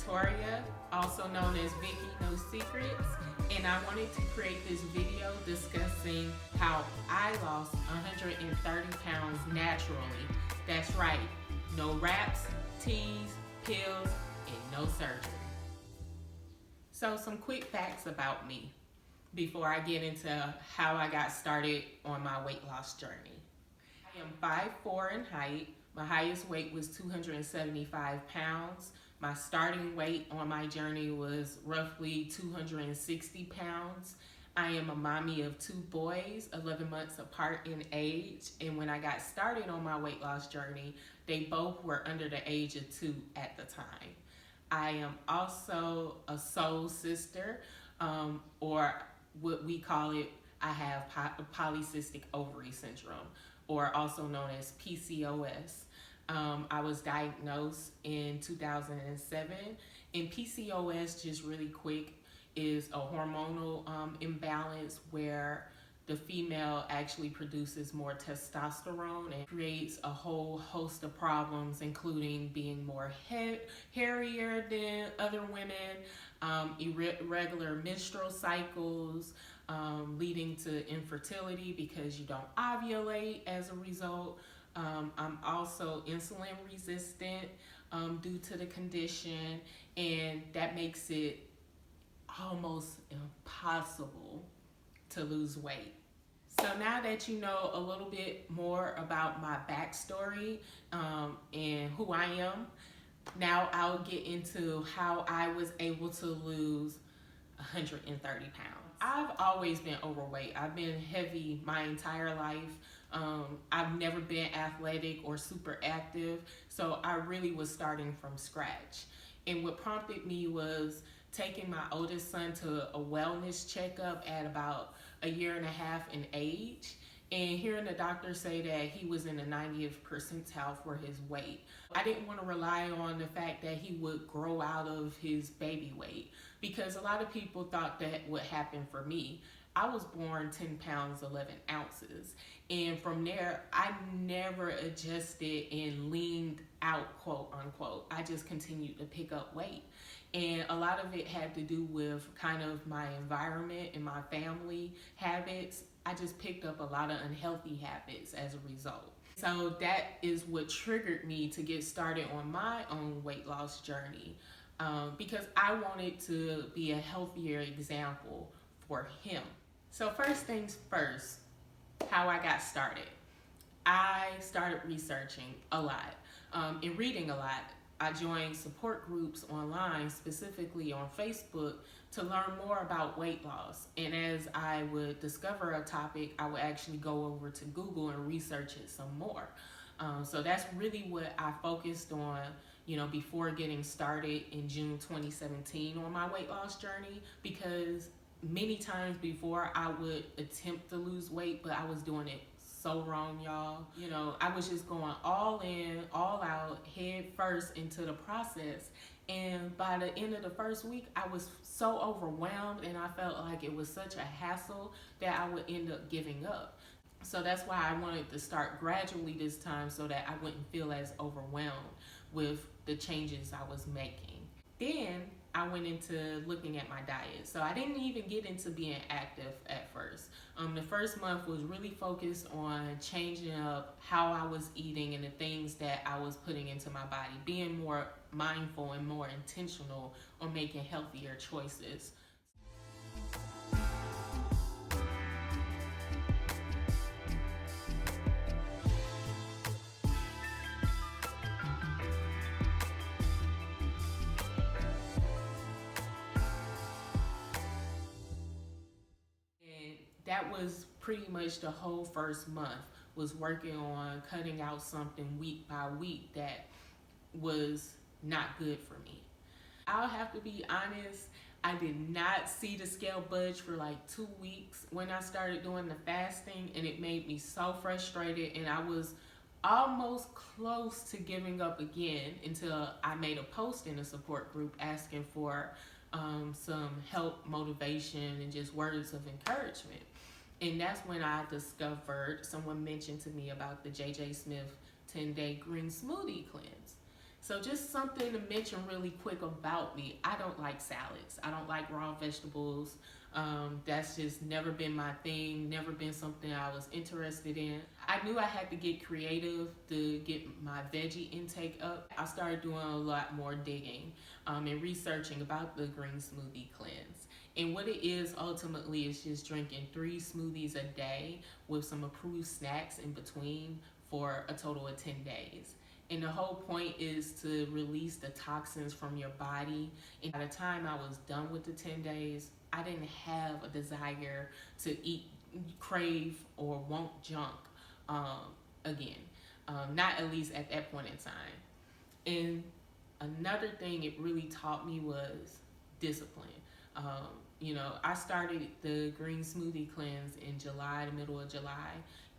Victoria, also known as Vicky No Secrets, and I wanted to create this video discussing how I lost 130 pounds naturally. That's right, no wraps, teas, pills, and no surgery. So some quick facts about me before I get into how I got started on my weight loss journey. I am 5'4" in height. My highest weight was 275 pounds. My starting weight on my journey was roughly 260 pounds. I am a mommy of 2 boys, 11 months apart in age. And when I got started on my weight loss journey, they both were under the age of 2 at the time. I am also a soul sister, or what we call it, I have Polycystic Ovary Syndrome, or also known as PCOS. I was diagnosed in 2007, and PCOS, just really quick, is a hormonal imbalance where the female actually produces more testosterone and creates a whole host of problems, including being more hairier than other women, irregular menstrual cycles, leading to infertility because you don't ovulate as a result. I'm also insulin resistant due to the condition, and that makes it almost impossible to lose weight. So now that you know a little bit more about my backstory and who I am, now I'll get into how I was able to lose 130 pounds. I've always been overweight. I've been heavy my entire life. I've never been athletic or super active, so I really was starting from scratch. And what prompted me was taking my oldest son to a wellness checkup at about 1.5 years in age, and hearing the doctor say that he was in the 90th percentile for his weight. I didn't want to rely on the fact that he would grow out of his baby weight, because a lot of people thought that would happen for me. I was born 10 pounds 11 ounces, and from there I never adjusted and leaned out, quote unquote. I just continued to pick up weight, and a lot of it had to do with kind of my environment and my family habits. I just picked up a lot of unhealthy habits as a result. So that is what triggered me to get started on my own weight loss journey, because I wanted to be a healthier example for him. So first things first, how I got started. I started researching a lot and reading a lot. I joined support groups online, specifically on Facebook, to learn more about weight loss. And as I would discover a topic, I would actually go over to Google and research it some more. So that's really what I focused on, before getting started in June 2017 on my weight loss journey, because many times before I would attempt to lose weight, but I was doing it so wrong, y'all. I was just going all in, all out, head first into the process. And by the end of the first week, I was so overwhelmed, and I felt like it was such a hassle that I would end up giving up. So that's why I wanted to start gradually this time, so that I wouldn't feel as overwhelmed with the changes I was making. Then I went into looking at my diet. So I didn't even get into being active at first. The first month was really focused on changing up how I was eating and the things that I was putting into my body, being more mindful and more intentional on making healthier choices. That was pretty much the whole first month, was working on cutting out something week by week that was not good for me. I'll have to be honest, I did not see the scale budge for like 2 weeks when I started doing the fasting, and it made me so frustrated, and I was almost close to giving up again until I made a post in a support group asking for some help, motivation, and just words of encouragement. And that's when I discovered, someone mentioned to me about the J.J. Smith 10-day green smoothie cleanse. So just something to mention really quick about me. I don't like salads. I don't like raw vegetables. That's just never been my thing, never been something I was interested in. I knew I had to get creative to get my veggie intake up. I started doing a lot more digging and researching about the green smoothie cleanse. And what it is ultimately is just drinking 3 smoothies a day with some approved snacks in between for a total of 10 days. And the whole point is to release the toxins from your body. And by the time I was done with the 10 days, I didn't have a desire to eat, crave, or want junk again. Not at least at that point in time. And another thing it really taught me was discipline. I started the green smoothie cleanse in July, the middle of July,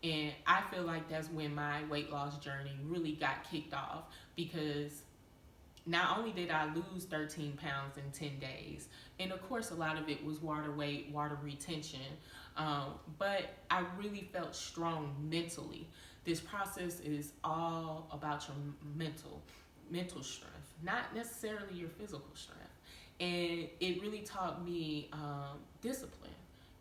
and I feel like that's when my weight loss journey really got kicked off, because not only did I lose 13 pounds in 10 days, and of course a lot of it was water weight, water retention, but I really felt strong mentally. This process is all about your mental strength, not necessarily your physical strength. And it really taught me discipline.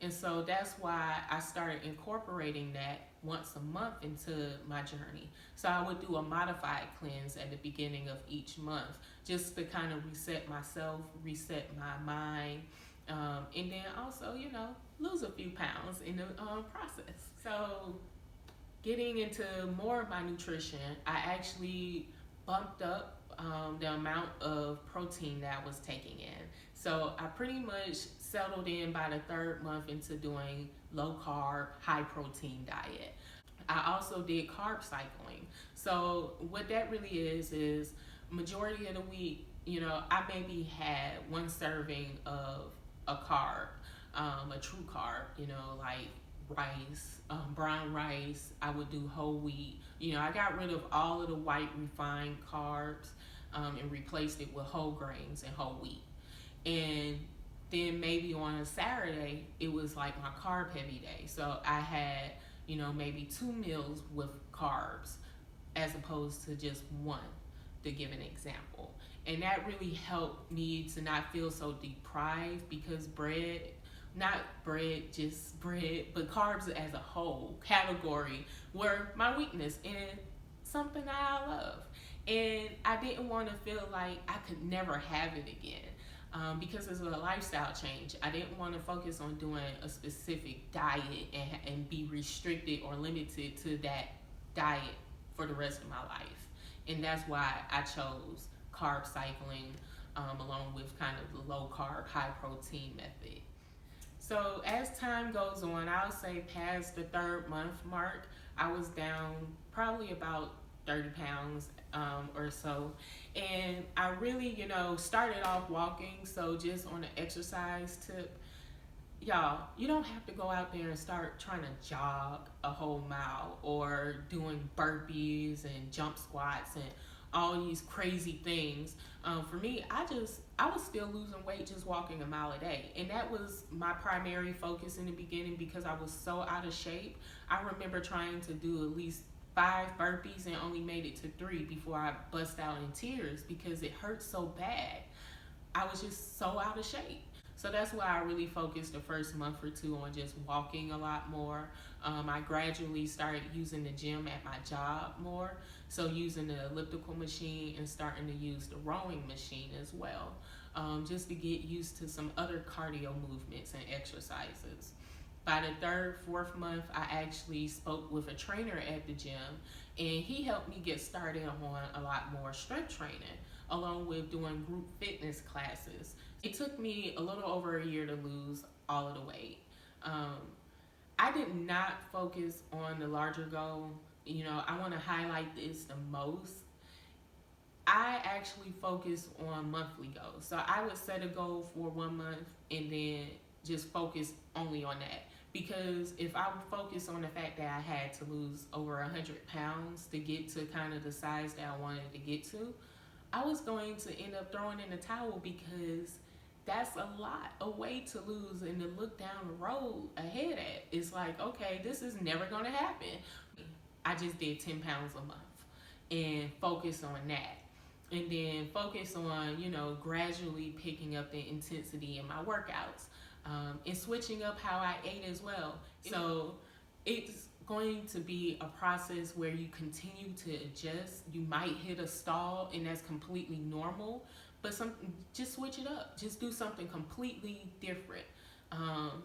And so that's why I started incorporating that once a month into my journey. So I would do a modified cleanse at the beginning of each month, just to kind of reset myself, reset my mind, and then also, lose a few pounds in the process. So getting into more of my nutrition, I actually bumped up the amount of protein that I was taking in. So I pretty much settled in by the 3rd month into doing low carb, high protein diet. I also did carb cycling. So what that really is majority of the week, I maybe had 1 serving of a carb, a true carb, like rice, brown rice. I would do whole wheat. I got rid of all of the white refined carbs and replaced it with whole grains and whole wheat. And then maybe on a Saturday, it was like my carb heavy day. So I had, maybe 2 meals with carbs as opposed to just 1, to give an example. And that really helped me to not feel so deprived, because just bread, but carbs as a whole category were my weakness and something that I love. And I didn't want to feel like I could never have it again, because it's a lifestyle change. I didn't want to focus on doing a specific diet and be restricted or limited to that diet for the rest of my life. And that's why I chose carb cycling along with kind of the low carb, high protein method. So as time goes on, I'll say past the 3rd month mark, I was down probably about 30 pounds or so. And I really, started off walking. So just on an exercise tip, y'all, you don't have to go out there and start trying to jog a whole mile or doing burpees and jump squats and all these crazy things. For me, I was still losing weight just walking a mile a day. And that was my primary focus in the beginning, because I was so out of shape. I remember trying to do at least 5 burpees and only made it to 3 before I bust out in tears, because it hurt so bad. I was just so out of shape. So that's why I really focused the first month or 2 on just walking a lot more. I gradually started using the gym at my job more. So using the elliptical machine and starting to use the rowing machine as well, just to get used to some other cardio movements and exercises. By the 3rd, 4th month, I actually spoke with a trainer at the gym, and he helped me get started on a lot more strength training, along with doing group fitness classes. It took me a little over a year to lose all of the weight. I did not focus on the larger goal. I want to highlight this the most. I actually focus on monthly goals. So I would set a goal for 1 month and then just focus only on that. Because if I would focus on the fact that I had to lose over 100 pounds to get to kind of the size that I wanted to get to, I was going to end up throwing in the towel, because that's a lot of weight to lose, and to look down the road ahead at, it's like, okay, this is never going to happen. I just did 10 pounds a month and focused on that. and then focus on, gradually picking up the intensity in my workouts, and switching up how I ate as well. So it's going to be a process where you continue to adjust. You might hit a stall, and that's completely normal, but just switch it up. Just do something completely different,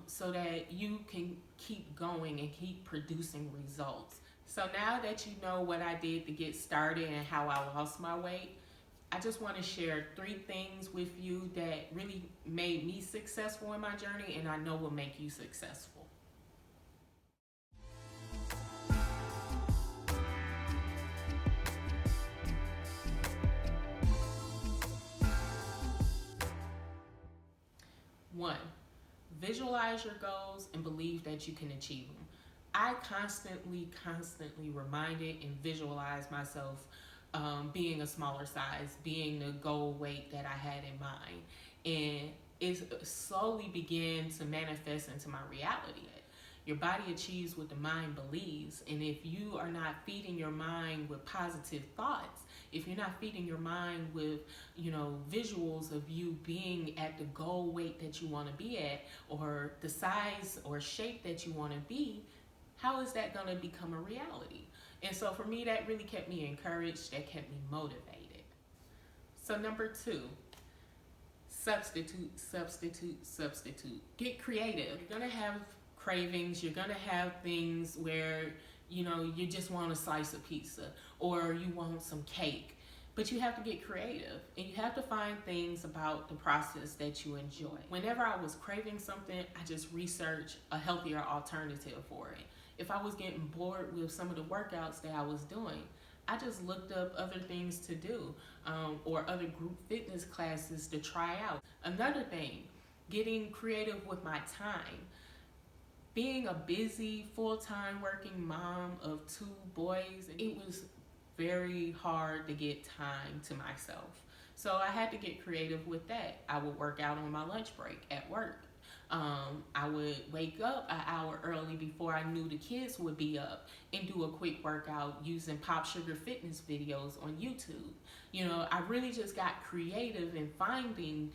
so that you can keep going and keep producing results. So now that you know what I did to get started and how I lost my weight, I just want to share 3 things with you that really made me successful in my journey, and I know will make you successful. 1, visualize your goals and believe that you can achieve them. I constantly reminded and visualized myself being a smaller size, being the goal weight that I had in mind. And it slowly began to manifest into my reality. Your body achieves what the mind believes. And if you are not feeding your mind with positive thoughts, if you're not feeding your mind with, visuals of you being at the goal weight that you want to be at, or the size or shape that you want to be, how is that going to become a reality? And so for me, that really kept me encouraged, that kept me motivated. So number 2, substitute. Get creative. You're going to have cravings. You're going to have things where, you just want a slice of pizza or you want some cake. But you have to get creative, and you have to find things about the process that you enjoy. Whenever I was craving something, I just researched a healthier alternative for it. If I was getting bored with some of the workouts that I was doing, I just looked up other things to do, or other group fitness classes to try out. Another thing, getting creative with my time. Being a busy, full-time working mom of 2 boys, it was very hard to get time to myself. So I had to get creative with that. I would work out on my lunch break at work. I would wake up an hour early before I knew the kids would be up and do a quick workout using Pop Sugar Fitness videos on YouTube. I really just got creative in finding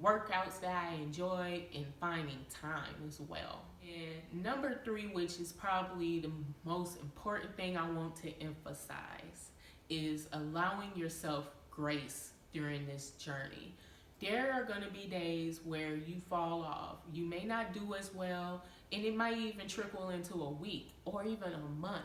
workouts that I enjoyed and finding time as well. And number 3, which is probably the most important thing I want to emphasize, is allowing yourself grace during this journey. There are going to be days where you fall off. You may not do as well, and it might even trickle into a week or even a month.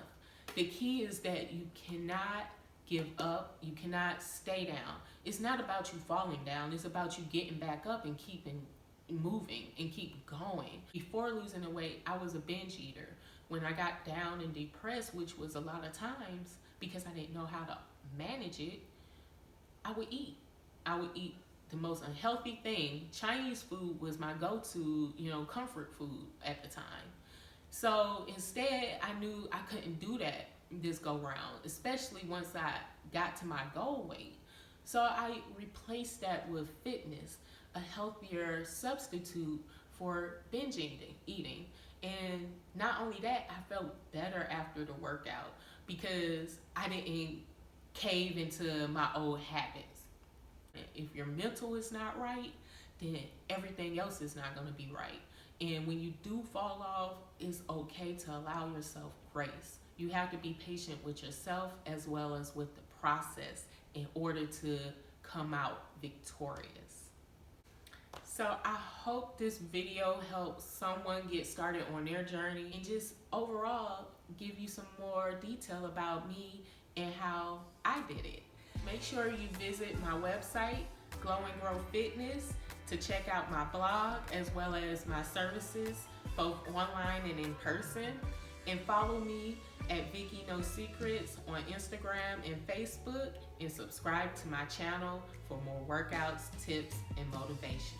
The key is that you cannot give up. You cannot stay down. It's not about you falling down. It's about you getting back up and keeping moving and keep going. Before losing the weight, I was a binge eater. When I got down and depressed, which was a lot of times because I didn't know how to manage it, I would eat the most unhealthy thing. Chinese food was my go-to, comfort food at the time. So instead, I knew I couldn't do that this go round, especially once I got to my goal weight. So I replaced that with fitness, a healthier substitute for binge eating. And not only that, I felt better after the workout because I didn't cave into my old habits. If your mental is not right, then everything else is not going to be right. And when you do fall off, it's okay to allow yourself grace. You have to be patient with yourself as well as with the process in order to come out victorious. So I hope this video helps someone get started on their journey and just overall give you some more detail about me and how I did it. Make sure you visit my website, Glow and Grow Fitness, to check out my blog as well as my services, both online and in person. And follow me at Vicky No Secrets on Instagram and Facebook, and subscribe to my channel for more workouts, tips, and motivation.